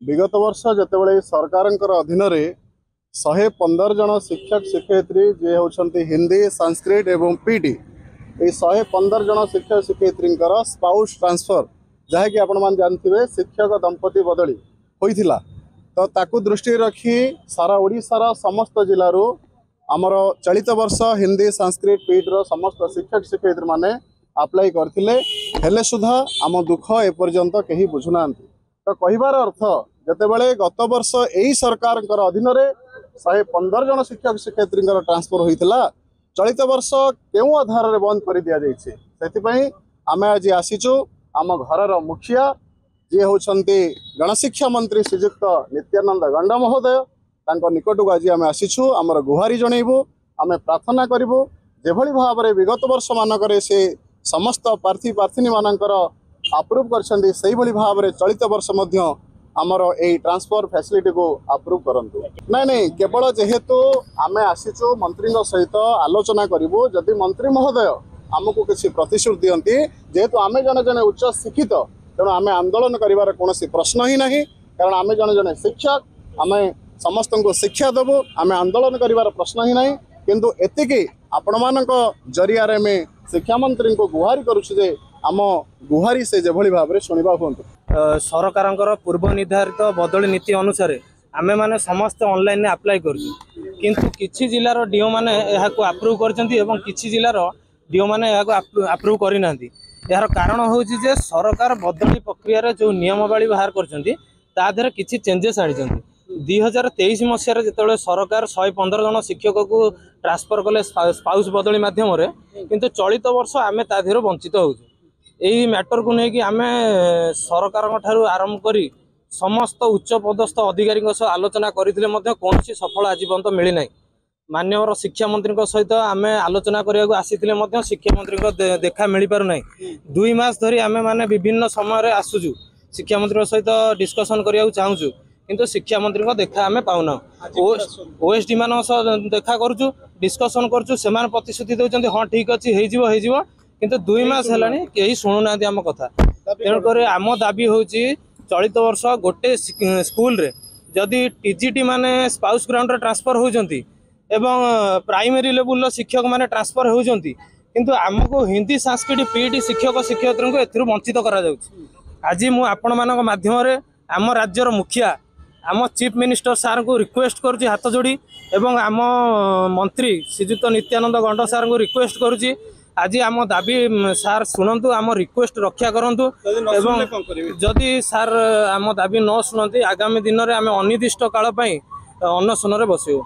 विगत वर्ष जितेबाला सरकार अधीन 115 जन शिक्षक शिक्षयित्री जे होती हिंदी संस्कृत एवं पीटी ये 115 जन शिक्षक शिक्षयित्री स्पाउस ट्रांसफर जहाँकि आपण मान जानते शिक्षक दंपति बदली होइथिला। तो ताकू दृष्टि रखी सारा ओडिशार समस्त जिलूर आमर चलित वर्ष हिंदी संस्कृत पीटर समस्त शिक्षक शिक्षयित्री माने अप्लाई करते सुधा आम दुख एपर्यंत कहीं बुझुना। तो कहबार अर्थ जितेबाला गत वर्ष यही सरकार अधीन 115 जन शिक्षक शिक्षयित्री ट्रांसफर होता चलित वर्ष क्यों आधार में बंद कर दि जाए आम आज आसीचु आम घर मुखिया जी होती गणशिक्षा मंत्री श्रीजुक्त नित्यानंद गंडा महोदय निकट को आज आम आसीचु आमर गुहारी जनइबू आम प्रार्थना करूँ जेभली भाव में विगत वर्ष मानक से समस्त प्रार्थी प्रार्थिनी मानकर अप्रूव कर भाव में चलित वर्ष आमर यही ट्रांसफर फैसिलिटी को अप्रूव करंतु। नहीं केवल जेहेतु आम आसीचु मंत्री सहित आलोचना करूँ जदि मंत्री महोदय आमको किसी प्रतिश्रुति दियंती जेहेतु आम जने जने उच्च शिक्षित तेणु आम आंदोलन कर कौन प्रश्न ही नहीं कारण आम जने जने शिक्षक आम समस्त को शिक्षा देवु आम आंदोलन कर प्रश्न ही नहीं किंतु एतिकी आपण मान जरिया शिक्षा मंत्री को गुहारी करुचे आम गुहारी से जेभली भाव में शुणा हूँ। सरकार पूर्व निर्धारित बदली नीति अनुसार आमे माने समस्त ऑनलाइन अप्लाई करूँ किंतु किछि जिलार डीओ माने यहाको अप्रूव करछंती एवं किछि जिलार डीओ माने यहाको अप्रूव करि नांती। यार कारण होउछि जे सरकार बदली प्रक्रिया रे जो नियमावली बाहर करछंती ता देहर किछि चेंजेस आनिछंती। 2023 मसीह जिते सरकार 115 जन शिक्षक को ट्रांसफर कले स्पाउस बदली मध्यम किंतु चलित वर्ष आमे ता देहर वंचित होउछु। यही मैटर को लेकिन आम सरकार आरंभ करी समस्त उच्च पदस्थ अधिकारी आलोचना करते कौन सफल आज पर्यंत मिली ना। माननीय शिक्षा मंत्री सहित आम आलोचना करने आसी शिक्षा मंत्री देखा मिल पार ना। 2 मास धरी आम मैंने विभिन्न समय आसुचु शिक्षा मंत्री सहित डिस्कसन करने चाहूँ किंतु शिक्षा मंत्री देखा आम पाऊना। ओएसडी मान देखा करुचु डिस्कसन करुचु से प्रतिश्रुति दौरान हाँ ठीक अच्छे हो किंतु 2 मास है कहीं शुणुना आम कथा। तेणुक आम दाबी हूँ चलित वर्ष गोटे स्कूल रे जदि टीजीटी माने स्पाउस ग्राउंड ट्रांसफर होती एवं प्राइमरी लेवल शिक्षक माने ट्रांसफर होती किंतु आमको हिंदी संस्कृत पीटी शिक्षक शिक्षयित्री को एथुरु वंचित करा जाउछि। आज मु आपण मानक माध्यम रे आम राज्यर मुखिया आम चीफ मिनिस्टर सार को रिक्वेस्ट करुच्ची हाथ जोड़ी एवं आम मंत्री श्रीजुक्त नित्यानंद गंड सार को रिक्वेस्ट करुच्ची आज आम दाबी सार शुणु आम रिक्वेस्ट रक्षा करूँ एवं जदि सार आम दाबी न शुणती आगामी दिन में आम अनिर्दिष्ट काल अनशन बसू।